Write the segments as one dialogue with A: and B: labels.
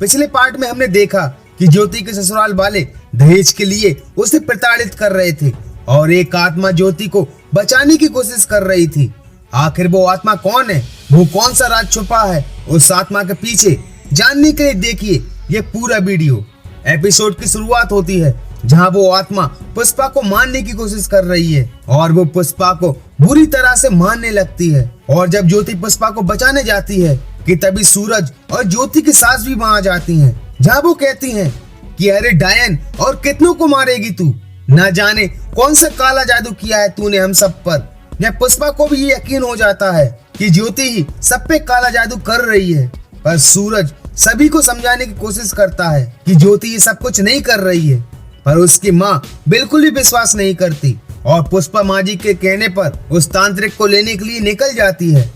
A: पिछले पार्ट में हमने देखा कि ज्योति के ससुराल वाले दहेज के लिए उसे प्रताड़ित कर रहे थे और एक आत्मा ज्योति को बचाने की कोशिश कर रही थी। आखिर वो आत्मा कौन है, वो कौन सा राज छुपा है उस आत्मा के पीछे, जानने के लिए देखिए ये पूरा वीडियो। एपिसोड की शुरुआत होती है जहां वो आत्मा पुष्पा को मारने की कोशिश कर रही है और वो पुष्पा को बुरी तरह से मारने लगती है। और जब ज्योति पुष्पा को बचाने जाती है कि तभी सूरज और ज्योति की सास भी वहां जाती हैं, जहां वो कहती हैं कि अरे डायन, और कितनों को मारेगी तू, ना जाने कौन सा काला जादू किया है तूने हम सब पर। यह पुष्पा को भी ये यकीन हो जाता है कि ज्योति ही सब पे काला जादू कर रही है, पर सूरज सभी को समझाने की कोशिश करता है कि ज्योति ये सब कुछ नहीं कर रही है, पर उसकी माँ बिल्कुल भी विश्वास नहीं करती और पुष्पा माँ जी के कहने पर उस तांत्रिक को लेने के लिए निकल जाती है।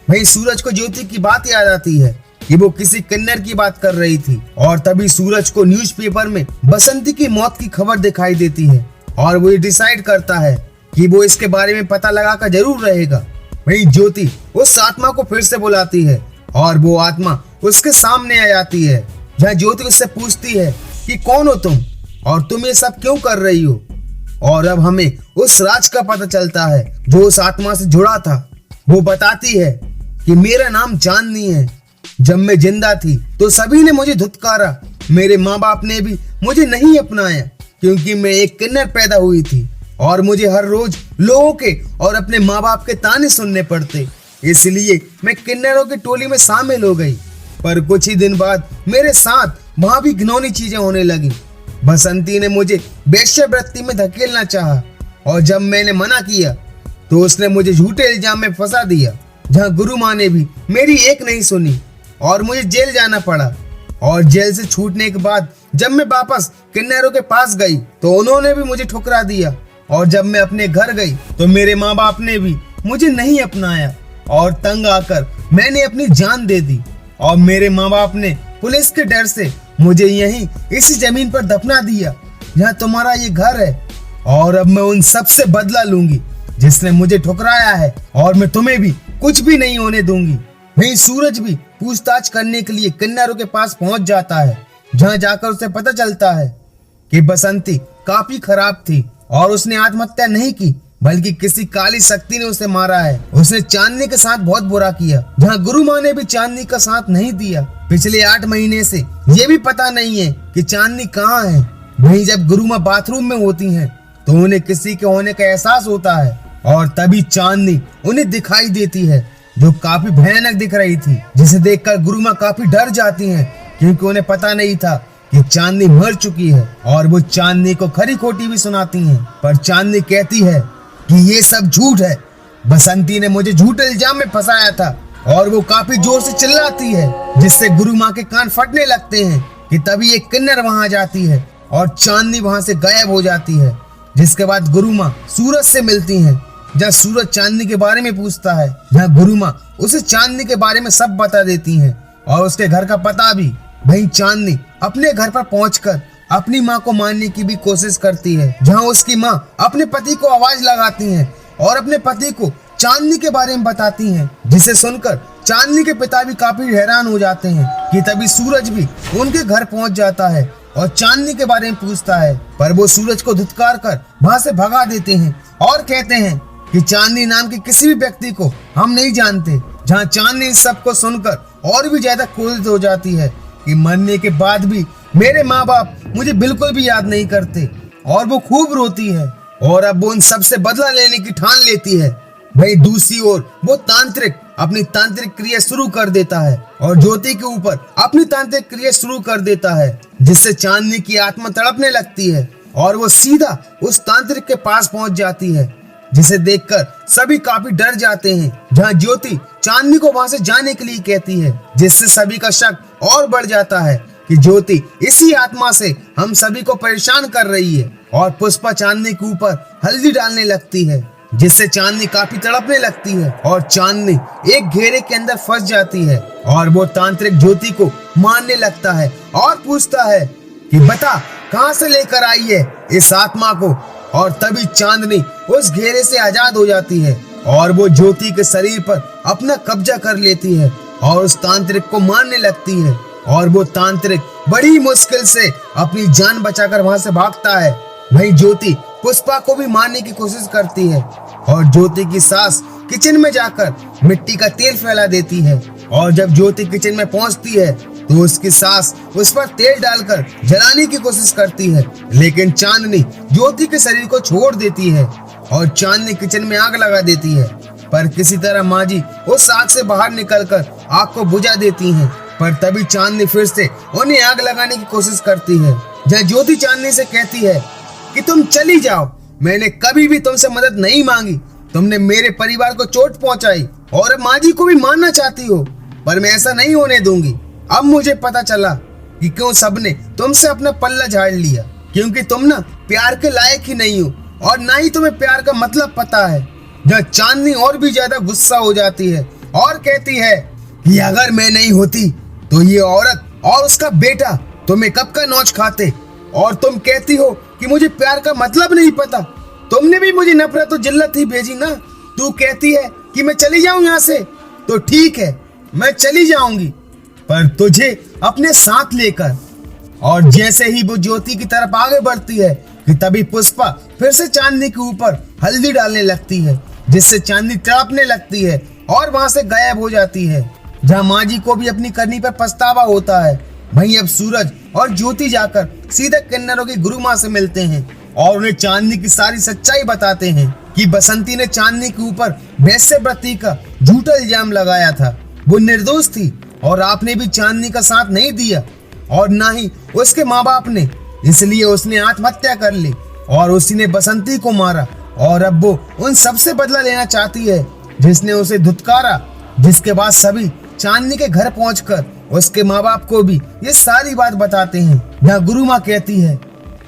A: वहीं सूरज को ज्योति की बात याद आती है कि वो किसी किन्नर की बात कर रही थी और तभी सूरज को न्यूज़पेपर में बसंती की मौत की खबर दिखाई देती है और वो डिसाइड करता है कि वो इसके बारे में पता लगाकर जरूर रहेगा। वहीं ज्योति उस आत्मा को फिर से बुलाती है और वो आत्मा उसके सामने आ जाती है, जहाँ ज्योति उससे पूछती है कि कौन हो तुम और तुम ये सब क्यों कर रही हो। और अब हमें उस राज का पता चलता है जो उस आत्मा से जुड़ा था। वो बताती है कि मेरा नाम चांदनी है। जब मैं जिंदा थी तो सभी ने मुझे धुतकारा, मेरे माँ बाप ने भी मुझे नहीं अपनाया क्योंकि मैं एक किन्नर पैदा हुई थी और मुझे हर रोज लोगों के और अपने माँ बाप के ताने सुनने पड़ते, इसलिए मैं किन्नरों की टोली में शामिल हो गई। पर कुछ ही दिन बाद मेरे साथ वहां भी घिनौनी चीजें होने लगी। बसंती ने मुझे वेश्यावृत्ति में धकेलना चाहा और जब मैंने मना किया तो उसने मुझे झूठे इल्जाम में फंसा दिया, जहां गुरु माँ ने भी मेरी एक नहीं सुनी और मुझे जेल जाना पड़ा। और जेल से छूटने के बाद जब मैं वापस किन्नरों के पास गई तो उन्होंने भी मुझे ठुकरा दिया और जब मैं अपने घर गई तो मेरे माँ बाप ने भी मुझे नहीं अपनाया और तंग आकर मैंने अपनी जान दे दी और मेरे माँ बाप ने पुलिस के डर से मुझे यहीं इसी जमीन पर दफना दिया जहाँ तुम्हारा ये घर है। और अब मैं उन सब से बदला लूंगी जिसने मुझे ठुकराया है और मैं तुम्हें भी कुछ भी नहीं होने दूंगी। वहीं सूरज भी पूछताछ करने के लिए किन्नरों के पास पहुंच जाता है, जहां जाकर उसे पता चलता है कि बसंती काफी खराब थी और उसने आत्महत्या नहीं की बल्कि किसी काली शक्ति ने उसे मारा है। उसने चांदनी के साथ बहुत बुरा किया, जहां गुरु माँ ने भी चांदनी का साथ नहीं दिया। पिछले 8 महीने से ये भी पता नहीं है कि चांदनी कहाँ है। वहीं जब गुरु माँ बाथरूम में होती हैं तो उन्हें किसी के होने का एहसास होता है और तभी चांदनी उन्हें दिखाई देती है जो काफी भयानक दिख रही थी, जिसे देखकर गुरु माँ काफी डर जाती हैं क्योंकि उन्हें पता नहीं था कि चांदनी मर चुकी है और वो चांदनी को खरी खोटी भी सुनाती हैं। पर चांदनी कहती है कि ये सब झूठ है, बसंती ने मुझे झूठे इल्जाम में फंसाया था और वो काफी जोर से चिल्लाती है जिससे गुरु माँ के कान फटने लगते हैं कि तभी एक किन्नर वहां जाती है और चांदनी वहां से गायब हो जाती है। जिसके बाद गुरु माँ सूरज से मिलती हैं, जहाँ सूरज चांदनी के बारे में पूछता है, जहाँ गुरु माँ उसे चांदनी के बारे में सब बता देती हैं और उसके घर का पता भी। वहीं चांदनी अपने घर पर पहुंचकर अपनी माँ को मारने की भी कोशिश करती है, जहाँ उसकी माँ अपने पति को आवाज लगाती हैं और अपने पति को चांदनी के बारे में बताती हैं, जिसे सुनकर चांदनी के पिता भी काफी हैरान हो जाते हैं कि तभी सूरज भी उनके घर पहुंच जाता है और चांदनी के बारे में पूछता है। पर वो सूरज को धुतकार कर वहां से भगा देते हैं और कहते हैं कि चांदनी नाम के किसी भी व्यक्ति को हम नहीं जानते। जहाँ चांदनी इस सब को सुनकर और भी ज्यादा क्रोधित हो जाती है कि मरने के बाद भी मेरे माँ बाप मुझे बिल्कुल भी याद नहीं करते और वो खूब रोती है और अब वो उन सब से बदला लेने की ठान लेती है। वहीं दूसरी ओर वो तांत्रिक अपनी तांत्रिक क्रिया शुरू कर देता है और ज्योति के ऊपर अपनी तांत्रिक क्रिया शुरू कर देता है, जिससे चांदनी की आत्मा तड़पने लगती है और वो सीधा उस तांत्रिक के पास पहुंच जाती है, जिसे देखकर सभी काफी डर जाते हैं। जहां ज्योति चांदनी को वहां से जाने के लिए कहती है, जिससे सभी का शक और बढ़ जाता है कि ज्योति इसी आत्मा से हम सभी को परेशान कर रही है। और पुष्पा चांदनी के ऊपर हल्दी डालने लगती है, जिससे चांदनी काफी तड़पने लगती है और चांदनी एक घेरे के अंदर फंस जाती है और वो तांत्रिक ज्योति को मारने लगता है और पूछता है कि बता कहां से लेकर आई है इस आत्मा को। और तभी चांदनी उस घेरे से आजाद हो जाती है और वो ज्योति के शरीर पर अपना कब्जा कर लेती है और उस तांत्रिक को मारने लगती है। और वो तांत्रिक बड़ी मुश्किल से अपनी जान बचाकर वहां से भागता है। वहीं ज्योति पुष्पा को भी मारने की कोशिश करती है और ज्योति की सास किचन में जाकर मिट्टी का तेल फैला देती है। और जब ज्योति किचन में पहुंचती है तो उसकी सास उस पर तेल डालकर जलाने की कोशिश करती है, लेकिन चांदनी ज्योति के शरीर को छोड़ देती है और चांदनी किचन में आग लगा देती है। पर किसी तरह माँ जी उस आग से बाहर निकलकर आग को बुझा देती हैं। पर तभी चांदनी फिर से उन्हें आग लगाने की कोशिश करती है। जहाँ ज्योति चांदनी से कहती है कि तुम चली जाओ, मैंने कभी भी तुमसे मदद नहीं मांगी, तुमने मेरे परिवार को चोट पहुंचाई और माँ जी को भी मारना चाहती हो, पर मैं ऐसा नहीं होने दूंगी। अब मुझे पता चला कि क्यों सबने तुमसे अपना पल्ला झाड़ लिया, क्योंकि तुम ना प्यार के लायक ही नहीं हो और ना ही तुम्हें प्यार का मतलब पता है। जब चांदनी और भी ज्यादा गुस्सा हो जाती है और कहती है कि अगर मैं नहीं होती तो ये औरत और उसका बेटा तुम्हें कब का नौच खाते, और तुम कहती हो कि मुझे प्यार का मतलब नहीं पता। तुमने भी मुझे नफरत और जिल्लत ही भेजी ना। तू कहती है कि मैं चली जाऊं यहाँ से, तो ठीक है मैं चली जाऊंगी, पर तुझे अपने साथ लेकर। और जैसे ही वो ज्योति की तरफ आगे बढ़ती है कि तभी पुष्पा फिर से चांदनी के ऊपर हल्दी डालने लगती है, जिससे चांदनी तड़पने लगती है और वहां से गायब हो जाती है। जहाँ माँ जी को भी अपनी करनी पर पछतावा होता है, वहीं अब सूरज और ज्योति जाकर सीधे किन्नरों की गुरु माँ से मिलते हैं और उन्हें चांदनी की सारी सच्चाई बताते हैं कि बसंती ने चांदनी के ऊपर वेश्यावृत्ति का झूठा इल्जाम लगाया था। वो निर्दोष थी और आपने भी चांदनी का साथ नहीं दिया और ना ही उसके माँ बाप ने, इसलिए उसने आत्महत्या कर ली और उसी ने बसंती को मारा। और अब वो उन सबसे बदला लेना चाहती है जिसने उसे धुतकारा, जिसके बाद सभी चांदनी के घर पहुंचकर उसके माँ बाप को भी ये सारी बात बताते हैं। जहाँ गुरु माँ कहती है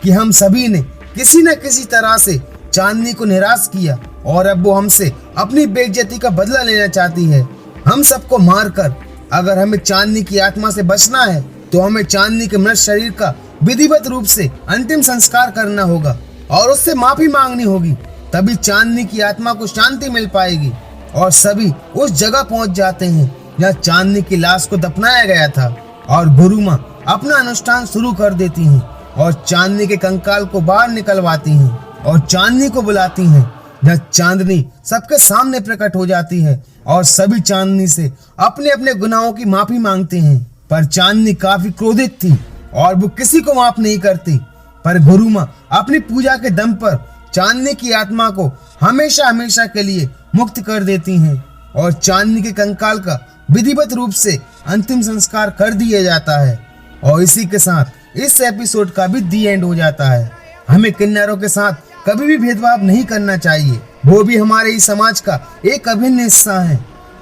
A: कि हम सभी ने किसी न किसी तरह से चांदनी को निराश किया और अब वो हमसे अपनी बेइज्जती का बदला लेना चाहती है। हम सबको मारकर अगर हमें चांदनी की आत्मा से बचना है तो हमें चांदनी के मृत शरीर का विधिवत रूप से अंतिम संस्कार करना होगा और उससे माफी मांगनी होगी, तभी चांदनी की आत्मा को शांति मिल पाएगी। और सभी उस जगह पहुंच जाते हैं जहाँ चांदनी की लाश को दफनाया गया था और गुरु माँ अपना अनुष्ठान शुरू कर देती हैं और चांदनी के कंकाल को बाहर निकलवाती हैं और चांदनी को बुलाती हैं। जहाँ चांदनी सबके सामने प्रकट हो जाती है और सभी चांदनी से अपने अपने गुनाहों की माफी मांगते हैं। पर चांदनी काफी क्रोधित थी और वो किसी को माफ नहीं करती। पर गुरु माँ अपनी पूजा के दम पर चांदनी की आत्मा को हमेशा हमेशा के लिए मुक्त कर देती हैं और चांदनी के कंकाल का विधिवत रूप से अंतिम संस्कार कर दिया जाता है। और इसी के साथ इस एपिसोड का भी दी एंड हो जाता है। हमें किन्नरों के साथ कभी भी भेदभाव नहीं करना चाहिए, वो भी हमारे ही समाज का एक अभिन्न हिस्सा है।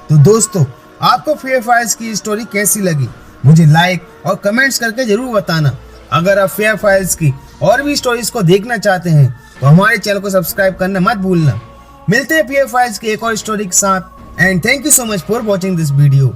A: तो दोस्तों, आपको फेयर फाइल्स की स्टोरी कैसी लगी मुझे लाइक और कमेंट्स करके जरूर बताना। अगर आप फेयर फाइल्स की और भी स्टोरीज को देखना चाहते हैं तो हमारे चैनल को सब्सक्राइब करना मत भूलना। मिलते हैं फेयर फाइल्स की एक और स्टोरी के साथ। And thank you so much for watching this video.